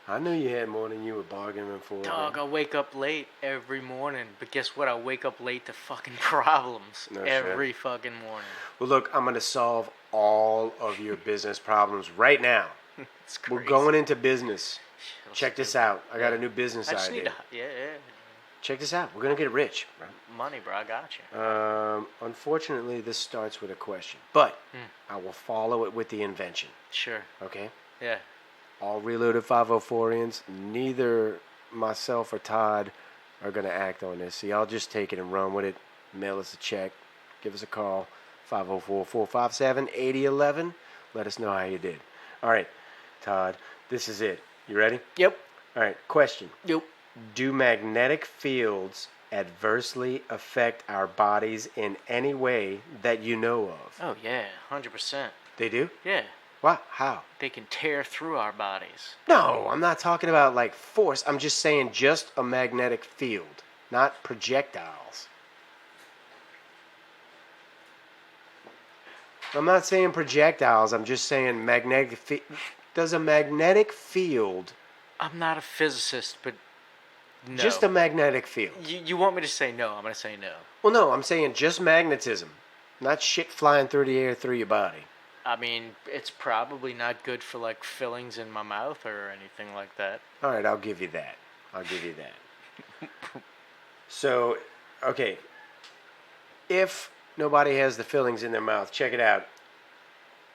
I knew you had more than you were bargaining for. Dog, I wake up late every morning, but guess what? I wake up late to fucking problems every fucking morning. Well, look, I'm gonna solve all of your business problems right now. It's We're crazy. going into business. It'll Check this stupid. out. I got a new business I just idea. need to, yeah. Check this out. We're gonna get rich, bro. Money, bro. I got you. Unfortunately, this starts with a question, but Hmm. I will follow it with the invention. Sure. Okay. Yeah. All reloaded 504ians. Neither myself or Todd are gonna act on this. So y'all just take it and run with it. Mail us a check. Give us a call. 504-457-8011. Let us know how you did. All right, Todd. This is it. You ready? Yep. All right. Question. Yep. Do magnetic fields adversely affect our bodies in any way that you know of? Oh yeah, 100%. They do? Yeah. What? How? They can tear through our bodies. No, I'm not talking about like force. I'm just saying just a magnetic field, not projectiles. I'm not saying projectiles. I'm just saying magnetic. Does a magnetic field, I'm not a physicist, but no. just a magnetic field? You want me to say no? I'm gonna say no. Well, no, I'm saying just magnetism, not shit flying through the air through your body. I mean, it's probably not good for like fillings in my mouth or anything like that. All right, I'll give you that. So, okay. If nobody has the fillings in their mouth, check it out.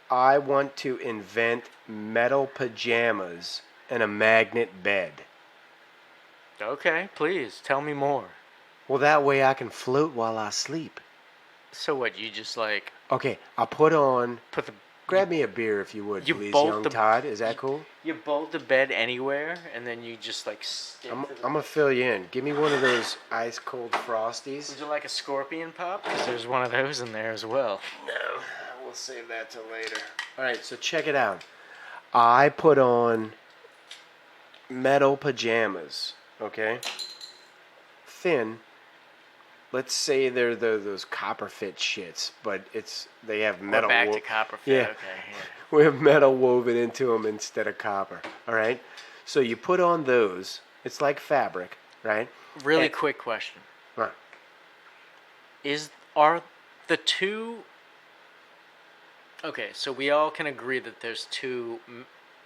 I want to invent metal pajamas and a magnet bed. Okay, please tell me more. Well, that way I can float while I sleep. So what? You just like Okay, I'll put on... put the Grab me a beer if you would, you please, bolt young the- Todd. Is that cool? you bolt the bed anywhere, and then you just like stick I'm to the... going to fill you in. Give me one of those ice-cold Would Frosties. you like a scorpion pop? Because there's one of those in there as well. No, we'll save that till later. All right, so check it out. I put on metal pajamas, okay? Thin. Let's say they're those Copperfit shits, but they have metal. We're back to Copperfit. Yeah. Okay. Yeah. We have metal woven into them instead of copper. All right. So you put on those. It's like fabric, right? Really And- quick question: Right. Are the two? Okay, so we all can agree that there's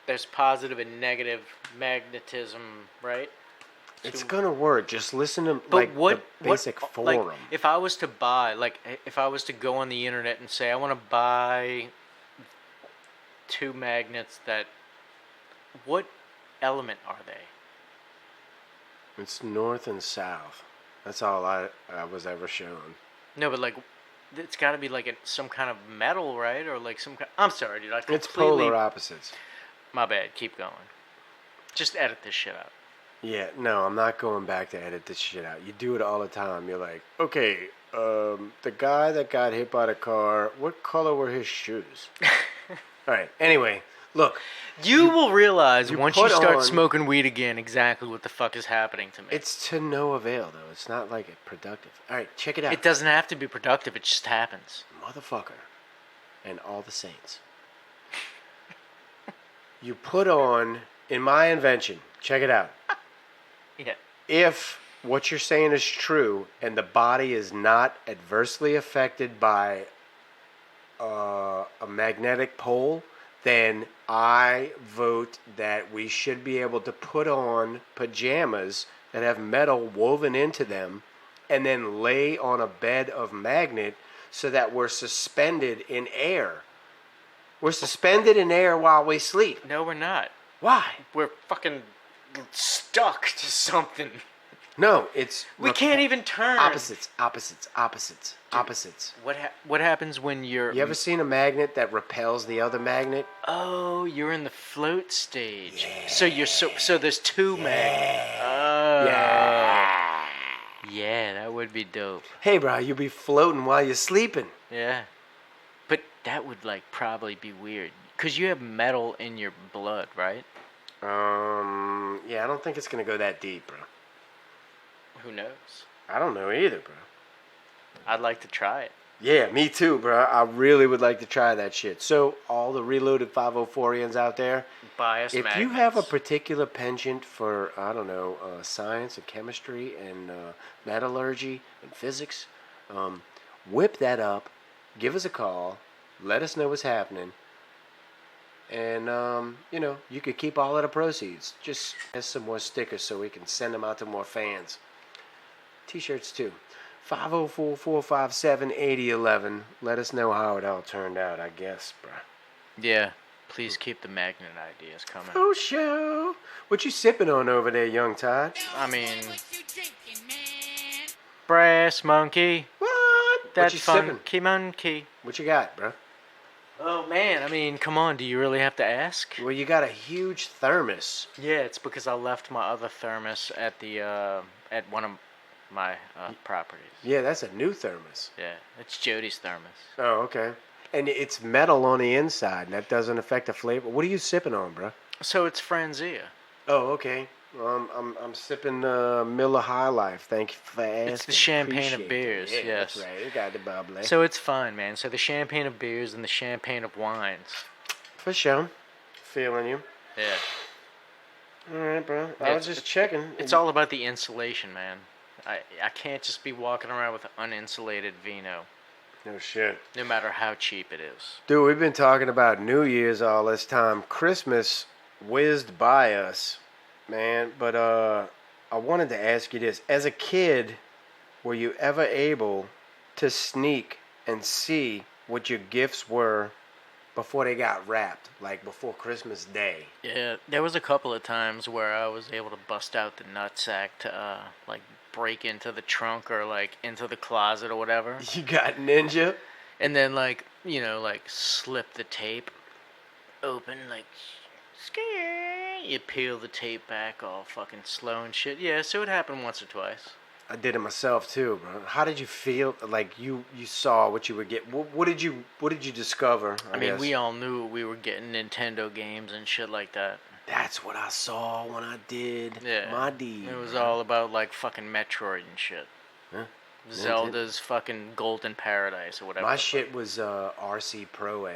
there's positive and negative magnetism, right? It's Two- gonna work. Just listen to But like what the basic what, forum. Like, if I was to buy, like, if I was to go on the internet and say I want to buy two magnets that, what element are they? It's north and south. That's all I was ever shown. No, but like, it's got to be like some kind of metal, right? Or like some kind. I'm sorry, dude. I It's completely. polar opposites. My bad. Keep going. Just edit this shit out. Yeah, no, I'm not going back to edit this shit out. You do it all the time. You're like, okay, the guy that got hit by the car, what color were his shoes? All right. Anyway, look, You will realize you once you put start on- smoking weed again exactly what the fuck is happening to me. it's to no avail though. It's not like productive. All right, check it out. It doesn't have to be productive. It just happens. Motherfucker, and all the saints. You put on in my invention. Check it out. Yeah. If what you're saying is true and the body is not adversely affected by a magnetic pole, then I vote that we should be able to put on pajamas that have metal woven into them and then lay on a bed of magnet so that we're suspended in air. We're suspended in air while we sleep. No, we're not. Why? We're fucking stuck to something. No, it's... We can't even turn. Opposites. What happens when you're? You ever seen a magnet that repels the other magnet? Oh, you're in the float stage. So you're so there's two magnets. Oh. Yeah. Yeah, that would be dope. Hey, bro, you be floating while you're sleeping. Yeah. But that would like probably be weird cuz you have metal in your blood, right? Yeah, I don't think it's gonna go that deep, bro. Who knows? I don't know either, bro. I'd like to try it. Yeah, me too, bro. I really would like to try that shit. So, all the reloaded 504ians out there, Bias if magnets. you have a particular penchant for, I don't know, science and chemistry and metallurgy and physics, whip that up, give us a call, let us know what's happening. And, you could keep all of the proceeds. Just as some more stickers so we can send them out to more fans. T-shirts, too. 504-457-8011. Let us know how it all turned out, I guess, bruh. Yeah. Please keep the magnet ideas coming. Oh, show. What you sipping on over there, young Todd? I mean, brass monkey. What? That's what you sipping? funky monkey. What you got, bruh? Oh man, I mean, come on, do you really have to ask? Well, you got a huge thermos. Yeah, it's because I left my other thermos at the at one of my properties. Yeah, that's a new thermos. Yeah, it's Jody's thermos. Oh, okay. And it's metal on the inside, and that doesn't affect the flavor. What are you sipping on, bruh? So it's Franzia. Oh, okay. I'm sipping Miller High Life. Thank you for asking. It's the champagne of Appreciate beers, it. Yeah, yes. that's right. It got the bubbly. So it's fun, man. So the champagne of beers and the champagne of wines. For sure. Feeling you. Yeah. All right, bro. I Yeah, was just checking. It's all about the insulation, man. I can't just be walking around with uninsulated vino, No shit. no matter how cheap it is. Dude, we've been talking about New Year's all this time. Christmas whizzed by us, man. But I wanted to ask you this. As a kid, were you ever able to sneak and see what your gifts were before they got wrapped, like before Christmas Day? Yeah, there was a couple of times where I was able to bust out the nutsack to like break into the trunk or like into the closet or whatever, You got ninja? and then like slip the tape open, like you peel the tape back all fucking slow and shit. Yeah, so it happened once or twice. I did it myself too, bro. How did you feel? Like you saw what you would get. What did you discover? I mean, guess? we all knew we were getting Nintendo games and shit like that. That's what I saw when I did Yeah, my deed. it was bro. all about like fucking Metroid and shit. Huh? Zelda's fucking Golden Paradise or whatever. My the shit was RC Pro-Am.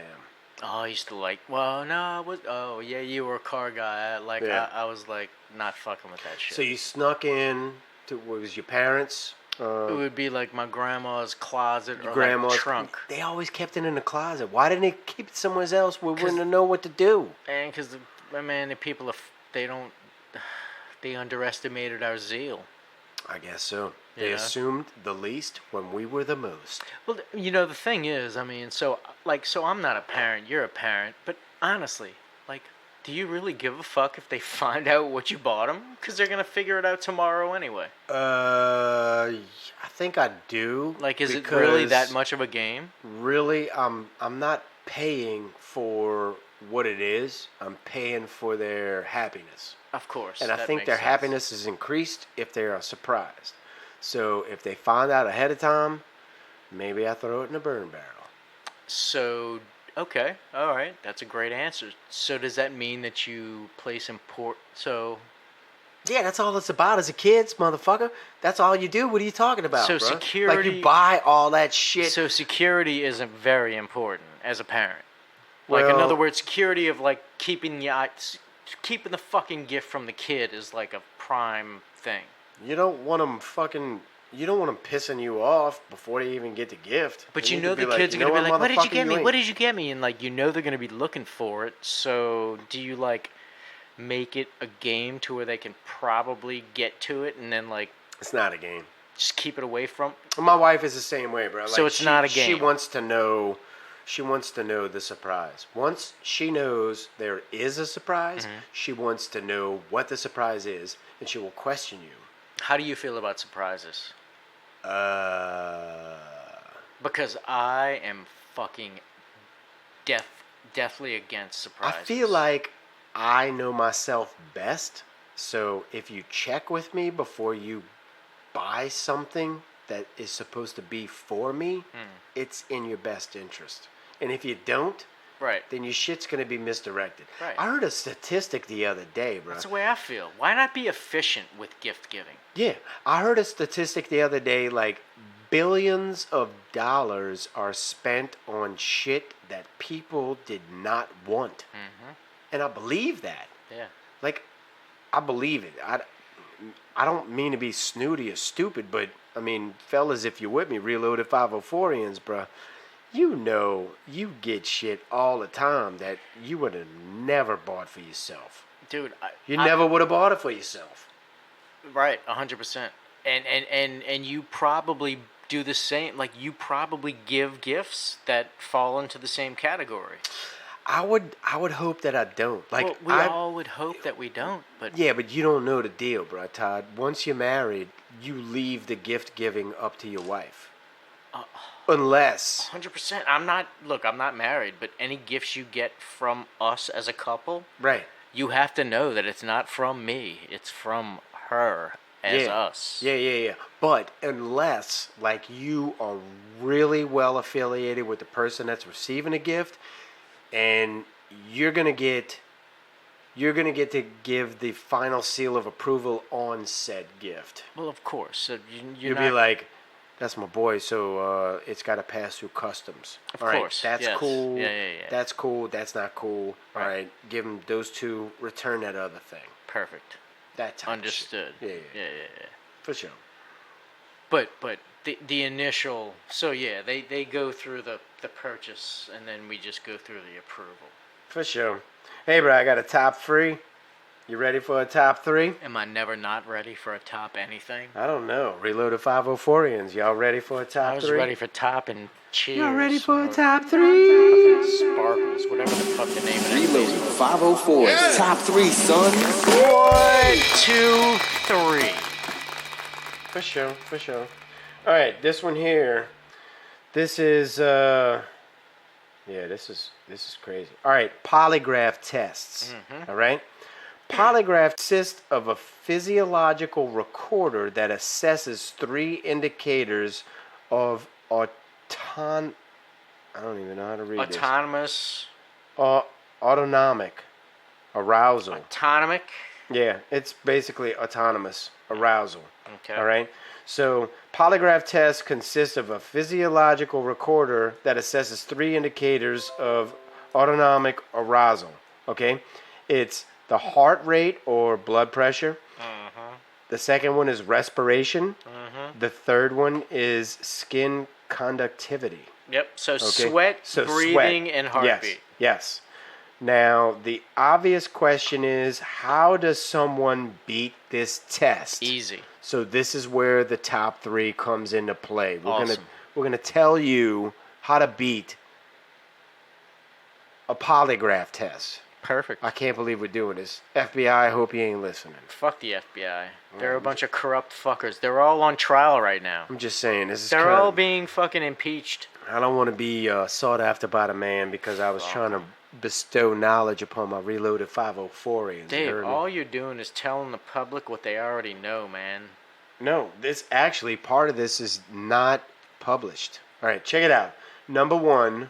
Oh, I used to like. Well, no, I was. Oh, yeah, you were a car guy. Yeah. I was like not fucking with that shit. So you snuck in to what was your parents? It would be like my grandma's closet or Grandma's like trunk. They always kept it in the closet. Why didn't they keep it somewhere else? We wouldn't know what to do. And because the people they underestimated our zeal. I guess so. They Yeah. assumed the least when we were the most. Well, the thing is, I mean, so I'm not a parent. You're a parent, but honestly, like, do you really give a fuck if they find out what you bought them? Because they're gonna figure it out tomorrow anyway. I think I do. Like, is it really that because much of a game? Really, I'm not paying for what it is. I'm paying for their happiness. Of course. And I that think makes their sense. happiness is increased if they are surprised. So if they find out ahead of time, maybe I throw it in a burn barrel. So, okay, all right, that's a great answer. So does that mean that you place So Yeah, that's all it's about as a kid's motherfucker. That's all you do. What are you talking about, So bruh? Like security- you buy all that shit. So security isn't very important as a parent. Like, in Well- other words, security of like keeping the fucking gift from the kid is like a prime thing. You don't want them pissing you off before they even get the gift. But They you need know to be the kids are "You gonna know be like, "What did you motherfucker, get me? ain't." What did you get me?" And like, they're gonna be looking for it. So do you like make it a game to where they can probably get to it and then like It's not a game. just keep it away from? My wife is the same way, bro. So it's not a She game. wants to know. She wants to know the surprise. Once she knows there is a surprise, Mm-hmm. she wants to know what the surprise is, and she will question you. How do you feel about surprises? Uh, Because I am fucking deathly against I surprises. feel like I know myself best. So if you check with me before you buy something that is supposed to be for me, it's in your best interest. And if you don't, right. then your shit's gonna be misdirected. Right. I heard a statistic the other day, bro. That's the way I feel. Why not be efficient with gift giving? Yeah, I heard a statistic the other day, like billions of dollars are spent on shit that people did not want. Mm-hmm. And I believe that. Yeah. Like, I believe it. I don't mean to be snooty or stupid, but, I mean, fellas, if you're with me, Reloaded 504ians, bruh, you get shit all the time that you would have never bought for yourself. Dude, You never would have bought it for yourself. Right, 100%. And you probably do the same. Like, you probably give gifts that fall into the same category. I would hope that I don't. Like, Well, we all would hope that we don't, but yeah, but you don't know the deal, bro, Todd. Once you're married, you leave the gift giving up to your wife. Unless 100%. I'm not married, but any gifts you get from us as a couple, right. you have to know that it's not from me. It's from her as us. Yeah. But unless, like, you are really well affiliated with the person that's receiving a gift, and you're gonna get to give the final seal of approval on said gift. Well, of course. So You'll be like, "That's my boy, so it's got to pass through customs." Of All right, course, that's yes. cool. Yeah. That's cool. That's not cool. All Right. right, give them those two. Return that other thing. Perfect. That type Understood. Of shit. Yeah. For sure. But the initial, so yeah, they go through the purchase, and then we just go through the approval. For sure. Hey, bro, I got a top 3. You ready for a top 3? Am I never not ready for a top anything? I don't know. Reloaded 504ians. Y'all ready for a top 3? I was ready for top and cheers. Y'all ready for a or top 3? fucking Sparkles, whatever the fuck the name of that Reloaded is. 504. Top 3, son. 1, 2, 3. For sure. All right, this one here. This is this is crazy. All right, polygraph tests. All right, polygraph consists of a physiological recorder that assesses 3 indicators of I don't even know how to read Autonomous. this. Autonomic arousal. Autonomic. Yeah, it's basically autonomous arousal. Okay. All right. So, polygraph tests consist of a physiological recorder that assesses 3 indicators of autonomic arousal. Okay. It's the heart rate or blood pressure. The second one is respiration. The third one is skin conductivity. Yep. So Okay? sweat, So breathing, sweat. and heartbeat. Yes. Now, the obvious question is, how does someone beat this test? Easy. So this is where the top 3 comes into play. Awesome. We're gonna tell you how to beat a polygraph test. Perfect. I can't believe we're doing this. FBI, I hope you ain't listening. Fuck the FBI. They're a bunch of corrupt fuckers. They're all on trial right now. I'm just saying, this is They're all being fucking impeached. I don't want to be sought after by the man because I was trying to bestow knowledge upon my reloaded 504ians. Dave, all you're doing is telling the public what they already know, man. No, this actually, part of this is not published. All right, check it out. Number one.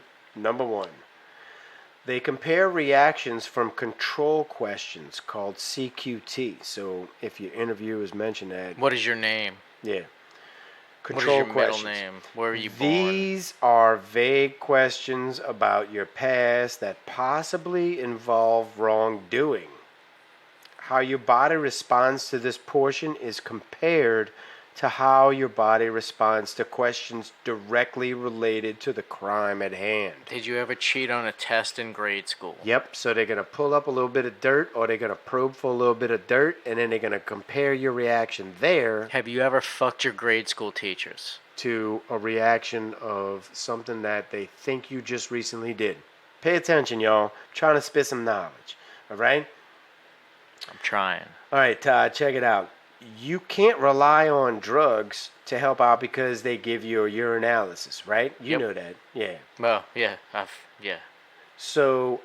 They compare reactions from control questions called CQT. So if your interviewers mention that, What is your name? yeah. What is Control your questions. middle name? Where were you born? These are vague questions about your past that possibly involve wrongdoing. How your body responds to this portion is compared to how your body responds to questions directly related to the crime at hand. Did you ever cheat on a test in grade school? Yep, so they're going to pull up a little bit of dirt, or they're going to probe for a little bit of dirt, and then they're going to compare your reaction there Have you ever fucked your grade school teachers? to a reaction of something that they think you just recently did. Pay attention, y'all. I'm trying to spit some knowledge. All right? I'm trying. All right, Todd, check it out. You can't rely on drugs to help out because they give you a urinalysis, right? You Yep. know that. Yeah. Well, yeah, yeah. So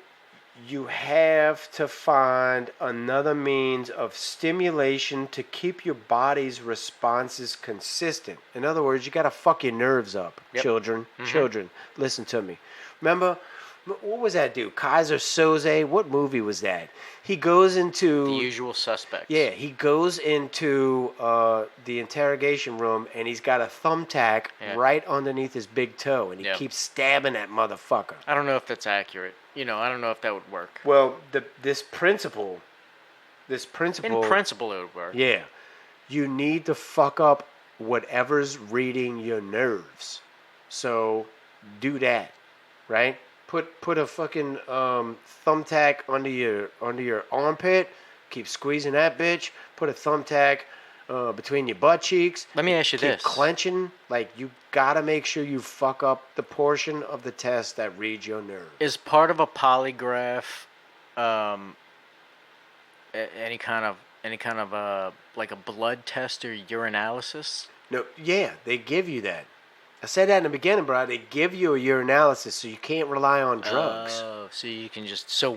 you have to find another means of stimulation to keep your body's responses consistent. In other words, you got to fuck your nerves up, Yep. children. Children, listen to me. Remember, what was that dude? Kaiser Soze? What movie was that? He goes into... The Usual Suspects. Yeah, he goes into the interrogation room and he's got a thumbtack right underneath his big toe and he keeps stabbing that motherfucker. I don't know if that's accurate. I don't know if that would work. Well, this principle... In principle, it would work. Yeah. You need to fuck up whatever's reading your nerves. So do that, right? Put a fucking thumbtack under your armpit. Keep squeezing that bitch. Put a thumbtack between your butt cheeks. Let me ask you Keep this. clenching. Like, you gotta make sure you fuck up the portion of the test that reads your nerve. Is part of a polygraph any kind of like a blood test or urinalysis? No, yeah, they give you that. I said that in the beginning, bro. They give you a urinalysis, so you can't rely on drugs. Oh, so you can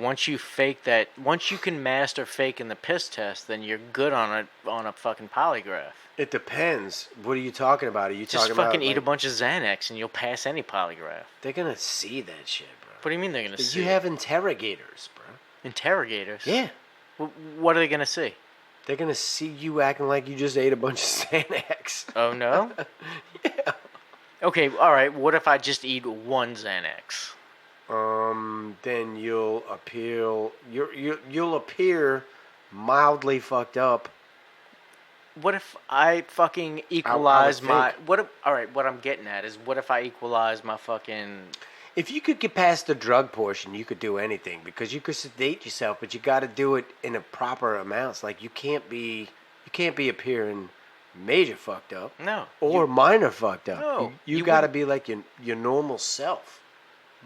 once you fake that, once you can master faking the piss test, then you're good on a fucking polygraph. It depends. What are you talking about? Are you Just talking about fucking eat a like, bunch of Xanax and you'll pass any polygraph. They're gonna see that shit, bro. What do you mean they're gonna see? You have interrogators, bro. Interrogators? Yeah. What are they gonna see? They're gonna see you acting like you just ate a bunch of Xanax. Oh no? Yeah. Okay, all right. What if I just eat one Xanax? Then you'll appear mildly fucked up. What if I fucking equalize my... think. What I'm getting at is, what if I equalize my fucking... If you could get past the drug portion, you could do anything because you could sedate yourself, but you got to do it in a proper amounts. Like you can't be appearing major fucked up. No. Or minor fucked up. No, You you got to wouldn't- be like your normal self.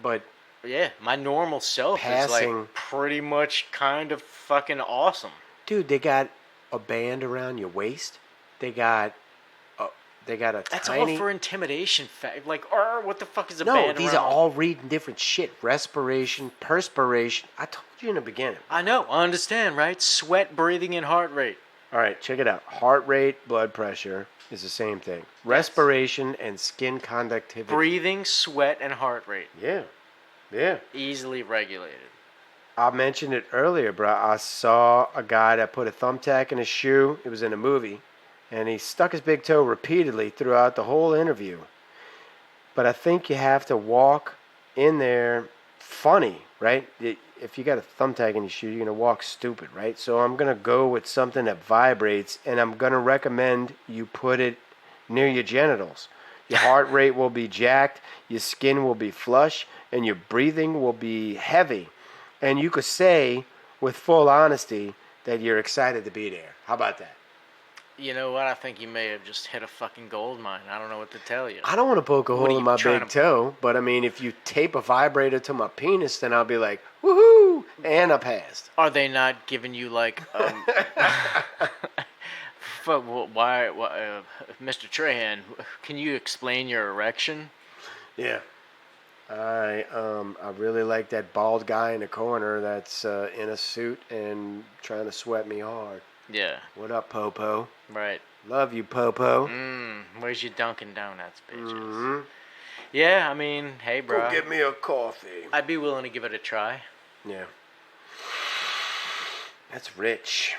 But Yeah, my normal self is Passing- like pretty much kind of fucking awesome. dude, they got a band around your waist. They got a That's tiny. all for intimidation. Like, what the fuck is a No, band these around? are all reading different shit. Respiration, perspiration. I told you in the beginning. I know, I understand, right? Sweat, breathing, and heart rate. All right, check it out. Heart rate, blood pressure is the same thing. Respiration and skin conductivity. Breathing, sweat, and heart rate. Yeah. Yeah. Easily regulated. I mentioned it earlier, bro. I saw a guy that put a thumbtack in his shoe. It was in a movie. And he stuck his big toe repeatedly throughout the whole interview. But I think you have to walk in there funny, right? If you got a thumbtack in your shoe, you're going to walk stupid, right? So I'm going to go with something that vibrates, and I'm going to recommend you put it near your genitals. Your heart rate will be jacked, your skin will be flush, and your breathing will be heavy. And you could say, with full honesty, that you're excited to be there. How about that? You know what? I think you may have just hit a fucking gold mine. I don't know what to tell you. I don't want to poke a What are hole in you my trying big to- toe, but I mean, if you tape a vibrator to my penis, then I'll be like, woohoo, and I passed. Are they not giving you like why Mr. Trahan, can you explain your erection? Yeah. I really like that bald guy in the corner that's in a suit and trying to sweat me hard. Yeah, What up, Popo? right. Love you, Popo. Where's your Dunkin' Donuts, bitches? Mm-hmm. Yeah, I mean, hey, bro. Go get me a coffee. I'd be willing to give it a try. Yeah. That's rich.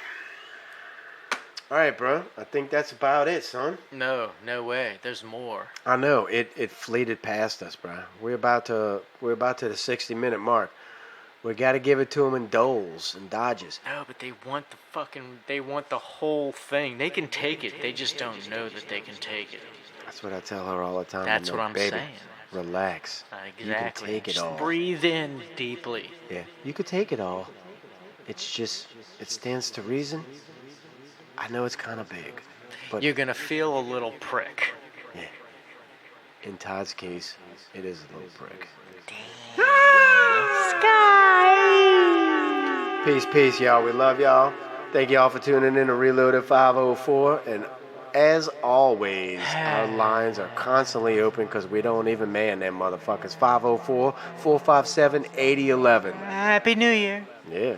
All right, bro. I think that's about it, son. No way. There's more. I know it fleeted past us, bro. We're about to the 60-minute mark. We got to give it to them in doles and dodges. No, but they want the whole thing. They can take it. They just don't know that they can take it. That's what I tell her all the time. That's I'm what like, I'm baby, saying. relax. Exactly. You can take it Just all. breathe in deeply. Yeah, you could take it all. It's just, it stands to reason. I know it's kind of big, but You're gonna feel a little prick. yeah. In Todd's case, it is a little prick. Peace, y'all. We love y'all. Thank y'all for tuning in to Reloaded 504. And as always, our lines are constantly open because we don't even man them motherfuckers. 504-457-8011. Happy New Year. Yeah.